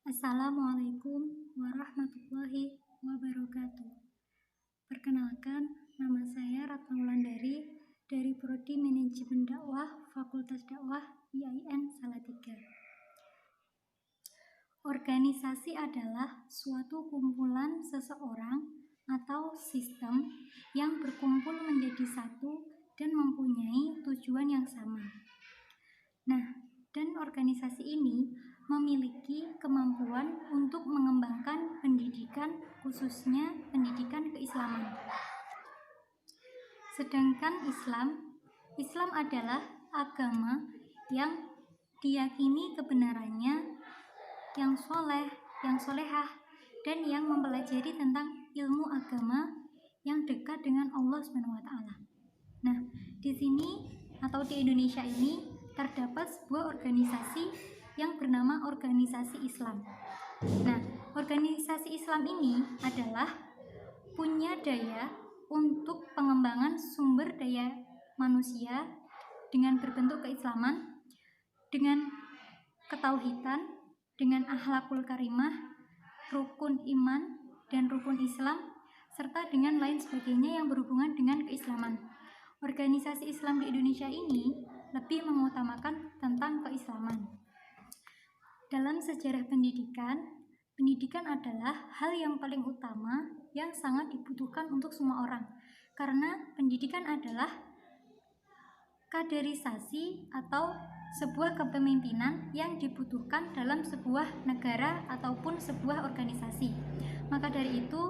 Assalamualaikum warahmatullahi wabarakatuh. Perkenalkan, nama saya Ratna Wulandari dari Prodi Manajemen Dakwah Fakultas Dakwah IAIN Salatiga. Organisasi adalah suatu kumpulan seseorang atau sistem yang berkumpul menjadi satu dan mempunyai tujuan yang sama. Dan organisasi ini memiliki kemampuan untuk mengembangkan pendidikan, khususnya pendidikan keislaman. Sedangkan Islam adalah agama yang diyakini kebenarannya, yang soleh, yang solehah, dan yang mempelajari tentang ilmu agama yang dekat dengan Allah SWT. Di sini atau di Indonesia ini terdapat sebuah organisasi yang bernama Organisasi Islam. Organisasi Islam ini adalah punya daya untuk pengembangan sumber daya manusia dengan berbentuk keislaman, dengan ketauhidan, dengan akhlakul karimah, rukun iman dan rukun Islam, serta dengan lain sebagainya yang berhubungan dengan keislaman. Organisasi Islam di Indonesia ini lebih mengutamakan tentang keislaman. Dalam sejarah pendidikan adalah hal yang paling utama yang sangat dibutuhkan untuk semua orang, karena pendidikan adalah kaderisasi atau sebuah kepemimpinan yang dibutuhkan dalam sebuah negara ataupun sebuah organisasi. Maka dari itu,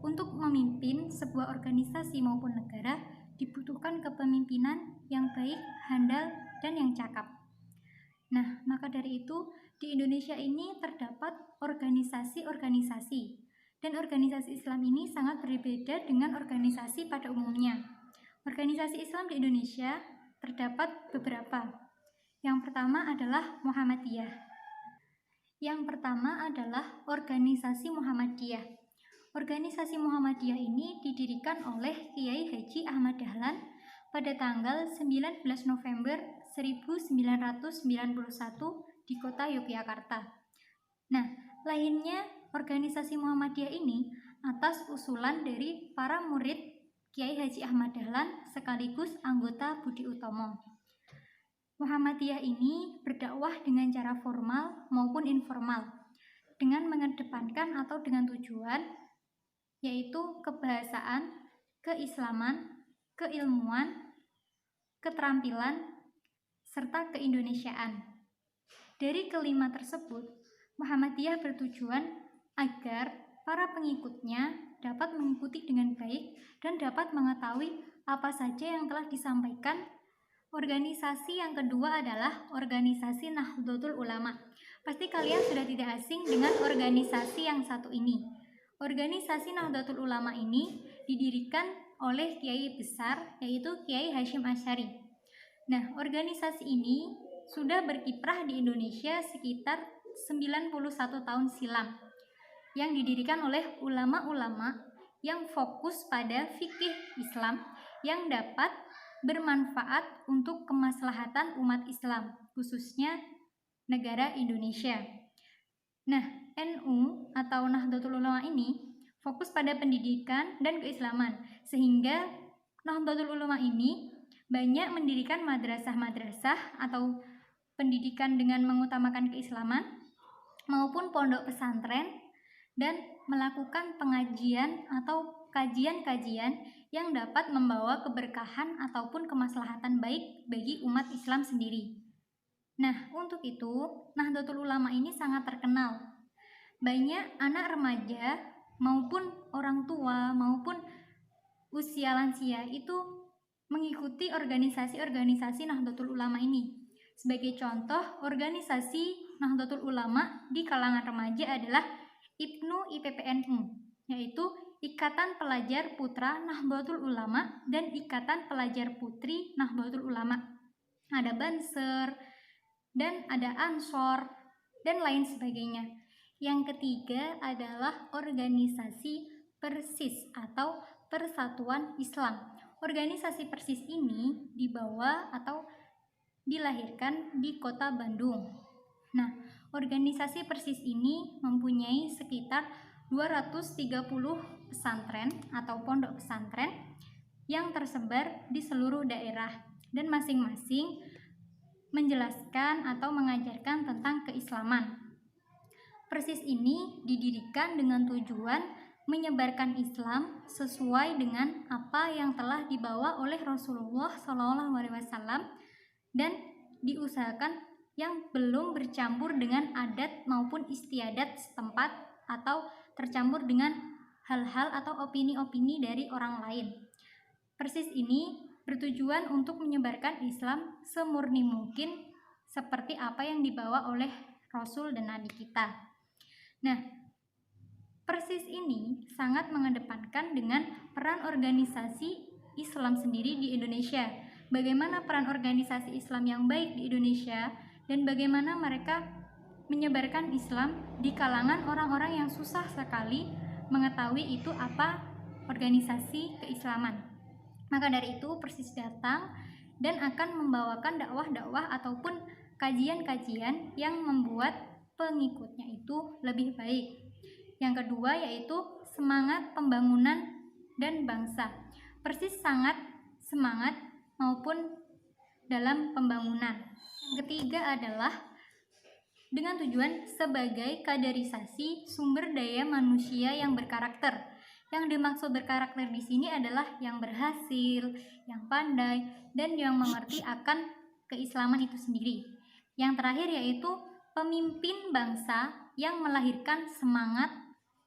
untuk memimpin sebuah organisasi maupun negara dibutuhkan kepemimpinan yang baik, handal, dan yang cakap. Maka dari itu di Indonesia ini terdapat organisasi-organisasi, dan organisasi Islam ini sangat berbeda dengan organisasi pada umumnya. Organisasi Islam di Indonesia terdapat beberapa. Yang pertama adalah Muhammadiyah. Yang pertama adalah Organisasi Muhammadiyah. Organisasi Muhammadiyah ini didirikan oleh Kiai Haji Ahmad Dahlan pada tanggal 19 November 1991 di kota Yogyakarta. Lahirnya organisasi Muhammadiyah ini atas usulan dari para murid Kiai Haji Ahmad Dahlan sekaligus anggota Budi Utomo. Muhammadiyah ini berdakwah dengan cara formal maupun informal, dengan mengedepankan atau dengan tujuan yaitu kebahasaan, keislaman, keilmuan, keterampilan, serta keindonesiaan. Dari kelima tersebut, Muhammadiyah bertujuan agar para pengikutnya dapat mengikuti dengan baik dan dapat mengetahui apa saja yang telah disampaikan. Organisasi yang kedua adalah Organisasi Nahdlatul Ulama. Pasti kalian sudah tidak asing dengan organisasi yang satu ini. Organisasi Nahdlatul Ulama ini didirikan oleh Kiai besar, yaitu Kiai Hasyim Asy'ari. Organisasi ini sudah berkiprah di Indonesia sekitar 91 tahun silam, yang didirikan oleh ulama-ulama yang fokus pada fikih Islam yang dapat bermanfaat untuk kemaslahatan umat Islam, khususnya negara Indonesia. NU atau Nahdlatul Ulama ini fokus pada pendidikan dan keislaman, sehingga Nahdlatul Ulama ini banyak mendirikan madrasah-madrasah atau pendidikan dengan mengutamakan keislaman maupun pondok pesantren, dan melakukan pengajian atau kajian-kajian yang dapat membawa keberkahan ataupun kemaslahatan baik bagi umat Islam sendiri. Untuk itu Nahdlatul Ulama ini sangat terkenal. Banyak anak remaja maupun orang tua maupun usia lansia itu mengikuti organisasi-organisasi Nahdlatul Ulama ini. Sebagai contoh, organisasi Nahdlatul Ulama di kalangan remaja adalah IPPNU, yaitu Ikatan Pelajar Putra Nahdlatul Ulama dan Ikatan Pelajar Putri Nahdlatul Ulama. Ada Banser dan ada Ansor dan lain sebagainya. Yang ketiga adalah organisasi Persis atau Persatuan Islam. Organisasi Persis ini dibawa atau dilahirkan di kota Bandung. organisasi Persis ini mempunyai sekitar 230 pesantren atau pondok pesantren yang tersebar di seluruh daerah, dan masing-masing menjelaskan atau mengajarkan tentang keislaman. Persis ini didirikan dengan tujuan menyebarkan Islam sesuai dengan apa yang telah dibawa oleh Rasulullah SAW dan diusahakan yang belum bercampur dengan adat maupun istiadat setempat atau tercampur dengan hal-hal atau opini-opini dari orang lain. Persis ini bertujuan untuk menyebarkan Islam semurni mungkin seperti apa yang dibawa oleh Rasul dan Nabi kita. Nah, Persis ini sangat mengedepankan dengan peran organisasi Islam sendiri di Indonesia. Bagaimana peran organisasi Islam yang baik di Indonesia dan bagaimana mereka menyebarkan Islam di kalangan orang-orang yang susah sekali mengetahui itu apa organisasi keislaman. Maka dari itu Persis datang dan akan membawakan dakwah-dakwah ataupun kajian-kajian yang membuat pengikutnya itu lebih baik. Yang kedua yaitu semangat pembangunan dan bangsa. Persis sangat semangat maupun dalam pembangunan. Yang ketiga adalah dengan tujuan sebagai kaderisasi sumber daya manusia yang berkarakter. Yang dimaksud berkarakter di sini adalah yang berhasil, yang pandai, dan yang mengerti akan keislaman itu sendiri. Yang terakhir yaitu pemimpin bangsa yang melahirkan semangat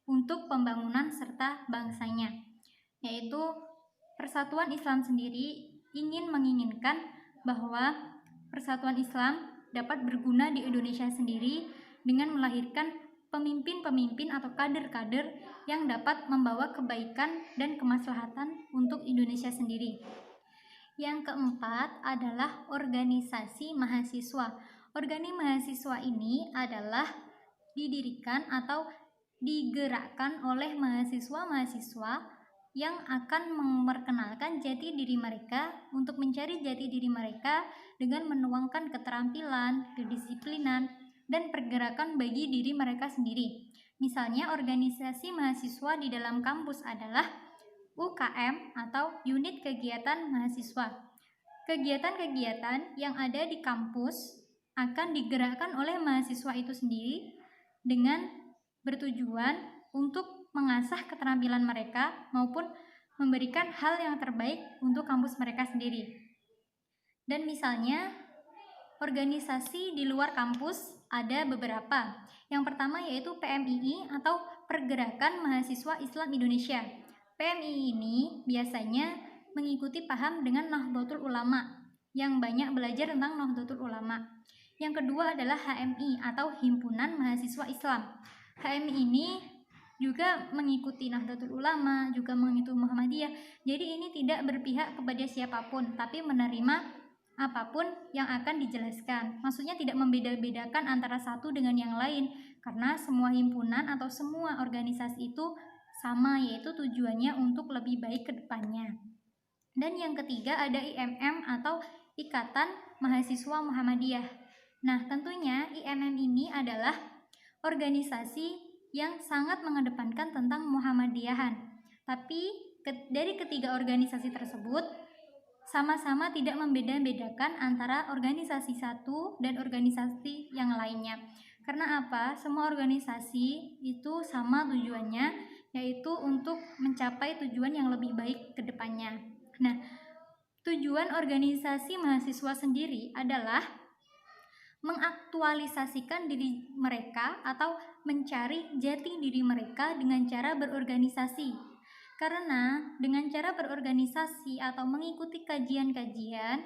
untuk pembangunan serta bangsanya, yaitu Persatuan Islam sendiri menginginkan bahwa Persatuan Islam dapat berguna di Indonesia sendiri dengan melahirkan pemimpin-pemimpin atau kader-kader yang dapat membawa kebaikan dan kemaslahatan untuk Indonesia sendiri. Yang keempat adalah organisasi mahasiswa. Organisasi mahasiswa ini adalah didirikan atau digerakkan oleh mahasiswa-mahasiswa yang akan memperkenalkan jati diri mereka untuk mencari jati diri mereka dengan menuangkan keterampilan, kedisiplinan, dan pergerakan bagi diri mereka sendiri. Misalnya organisasi mahasiswa di dalam kampus adalah UKM atau Unit Kegiatan Mahasiswa. Kegiatan-kegiatan yang ada di kampus akan digerakkan oleh mahasiswa itu sendiri dengan bertujuan untuk mengasah keterampilan mereka maupun memberikan hal yang terbaik untuk kampus mereka sendiri. Dan misalnya organisasi di luar kampus ada beberapa. Yang pertama yaitu PMII atau Pergerakan Mahasiswa Islam Indonesia. PMII ini biasanya mengikuti paham dengan Nahdlatul Ulama yang banyak belajar tentang Nahdlatul Ulama. Yang kedua adalah HMI atau Himpunan Mahasiswa Islam. HMI ini juga mengikuti Nahdlatul Ulama, juga mengikuti Muhammadiyah. Jadi ini tidak berpihak kepada siapapun, tapi menerima apapun yang akan dijelaskan. Maksudnya tidak membeda-bedakan antara satu dengan yang lain, karena semua himpunan atau semua organisasi itu sama, yaitu tujuannya untuk lebih baik ke depannya. Dan yang ketiga ada IMM atau Ikatan Mahasiswa Muhammadiyah. Nah, tentunya IMM ini adalah organisasi yang sangat mengedepankan tentang Muhammadiyahan. Tapi dari ketiga organisasi tersebut sama-sama tidak membeda-bedakan antara organisasi satu dan organisasi yang lainnya. Karena apa? Semua organisasi itu sama tujuannya, yaitu untuk mencapai tujuan yang lebih baik ke depannya. Nah, tujuan organisasi mahasiswa sendiri adalah mengaktualisasikan diri mereka atau mencari jati diri mereka dengan cara berorganisasi. Karena dengan cara berorganisasi atau mengikuti kajian-kajian,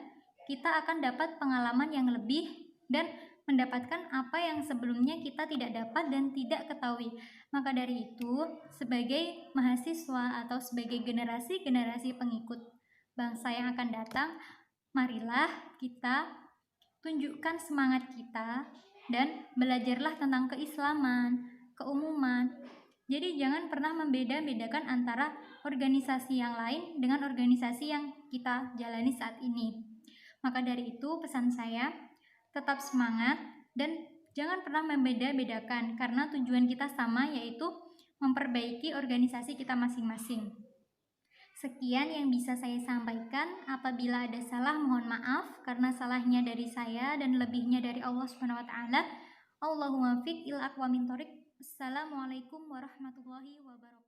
kita akan dapat pengalaman yang lebih dan mendapatkan apa yang sebelumnya kita tidak dapat dan tidak ketahui. Maka dari itu, sebagai mahasiswa atau sebagai generasi-generasi pengikut bangsa yang akan datang, marilah kita tunjukkan semangat kita dan belajarlah tentang keislaman, keumuman. Jadi jangan pernah membeda-bedakan antara organisasi yang lain dengan organisasi yang kita jalani saat ini. Maka dari itu pesan saya, tetap semangat dan Jangan pernah membeda-bedakan karena tujuan kita sama, yaitu memperbaiki organisasi kita masing-masing. Sekian yang bisa saya sampaikan. Apabila ada salah, mohon maaf karena salahnya dari saya dan lebihnya dari Allah Subhanahu wa taala. Allahumma fiq il aqwamin thoriq. Assalamualaikum warahmatullahi wabarakatuh.